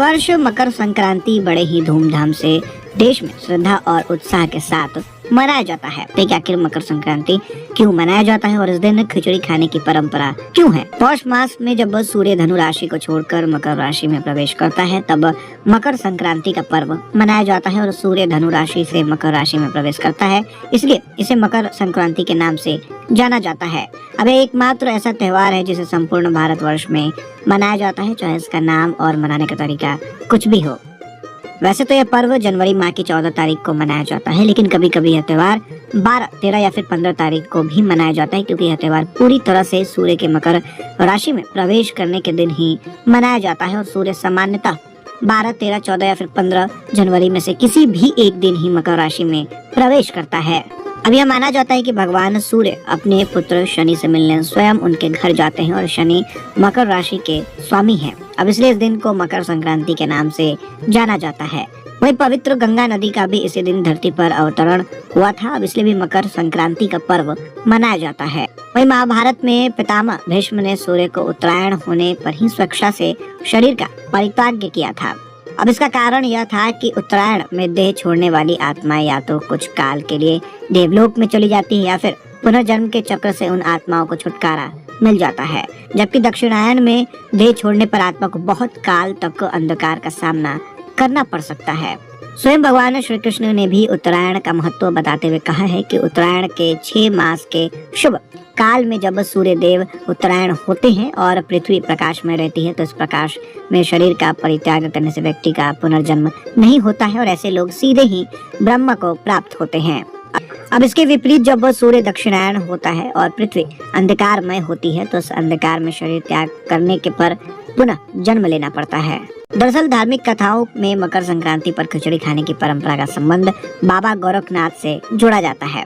प्रतिवर्ष मकर संक्रांति बड़े ही धूमधाम से देश में श्रद्धा और उत्साह के साथ मनाया जाता है। देखिए आखिर मकर संक्रांति क्यों मनाया जाता है और इस दिन खिचड़ी खाने की परंपरा क्यों है। पौष मास में जब सूर्य धनु राशि को छोड़कर मकर राशि में प्रवेश करता है तब मकर संक्रांति का पर्व मनाया जाता है और सूर्य धनु राशि से मकर राशि में प्रवेश करता है, इसलिए इसे मकर संक्रांति के नाम से जाना जाता है। अब एकमात्र ऐसा त्योहार है जिसे संपूर्ण भारतवर्ष में मनाया जाता है, चाहे इसका नाम और मनाने का तरीका कुछ भी हो। वैसे तो यह पर्व जनवरी माह की 14 तारीख को मनाया जाता है, लेकिन कभी कभी यह त्योहार 12, 13 या फिर 15 तारीख को भी मनाया जाता है, क्योंकि यह त्योहार पूरी तरह से सूर्य के मकर राशि में प्रवेश करने के दिन ही मनाया जाता है और सूर्य सामान्यतः 12, 13, 14 या फिर 15 जनवरी में से किसी भी एक दिन ही मकर राशि में प्रवेश करता है। अब यह माना जाता है कि भगवान सूर्य अपने पुत्र शनि से मिलने स्वयं उनके घर जाते हैं और शनि मकर राशि के स्वामी हैं। अब इसलिए इस दिन को मकर संक्रांति के नाम से जाना जाता है। वही पवित्र गंगा नदी का भी इसी दिन धरती पर अवतरण हुआ था, अब इसलिए भी मकर संक्रांति का पर्व मनाया जाता है। वही महाभारत में पितामह भीष्म ने सूर्य को उत्तरायण होने पर ही स्वेच्छा से शरीर का परित्याग किया था। अब इसका कारण यह था कि उत्तरायण में देह छोड़ने वाली आत्माएं या तो कुछ काल के लिए देवलोक में चली जाती है या फिर पुनर्जन्म के चक्र से उन आत्माओं को छुटकारा मिल जाता है, जबकि दक्षिणायन में देह छोड़ने पर आत्मा को बहुत काल तक अंधकार का सामना करना पड़ सकता है। स्वयं भगवान श्री कृष्ण ने भी उत्तरायण का महत्व बताते हुए कहा है कि उत्तरायण के 6 मास के शुभ काल में जब सूर्य देव उत्तरायण होते हैं और पृथ्वी प्रकाश में रहती है तो इस प्रकाश में शरीर का परित्याग करने से व्यक्ति का पुनर्जन्म नहीं होता है और ऐसे लोग सीधे ही ब्रह्म को प्राप्त होते हैं। अब इसके विपरीत जब सूर्य दक्षिणायन होता है और पृथ्वी अंधकारमय होती है तो उस अंधकार में शरीर त्याग करने के पर पुनः जन्म लेना पड़ता है। दरअसल धार्मिक कथाओं में मकर संक्रांति पर खिचड़ी खाने की परंपरा का संबंध बाबा गोरखनाथ से जोड़ा जाता है।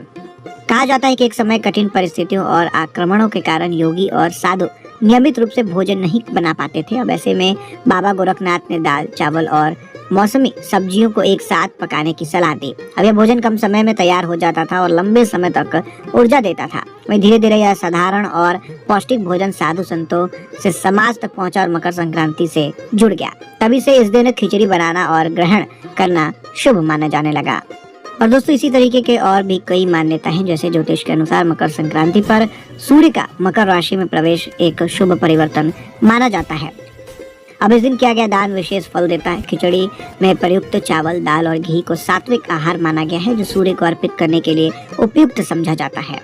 कहा जाता है कि एक समय कठिन परिस्थितियों और आक्रमणों के कारण योगी और साधु नियमित रूप से भोजन नहीं बना पाते थे। अब ऐसे में बाबा गोरखनाथ ने दाल, चावल और मौसमी सब्जियों को एक साथ पकाने की सलाह दी। अब यह भोजन कम समय में तैयार हो जाता था और लंबे समय तक ऊर्जा देता था। वहीं धीरे धीरे यह साधारण और पौष्टिक भोजन साधु संतों से समाज तक पहुंचा और मकर संक्रांति से जुड़ गया। तभी से इस दिन खिचड़ी बनाना और ग्रहण करना शुभ माना जाने लगा। और दोस्तों इसी तरीके के और भी कई मान्यता हैं, जैसे ज्योतिष के अनुसार मकर संक्रांति पर सूर्य का मकर राशि में प्रवेश एक शुभ परिवर्तन माना जाता है। अब इस दिन किया गया दान विशेष फल देता है। खिचड़ी में प्रयुक्त चावल, दाल और घी को सात्विक आहार माना गया है, जो सूर्य को अर्पित करने के लिए उपयुक्त समझा जाता है।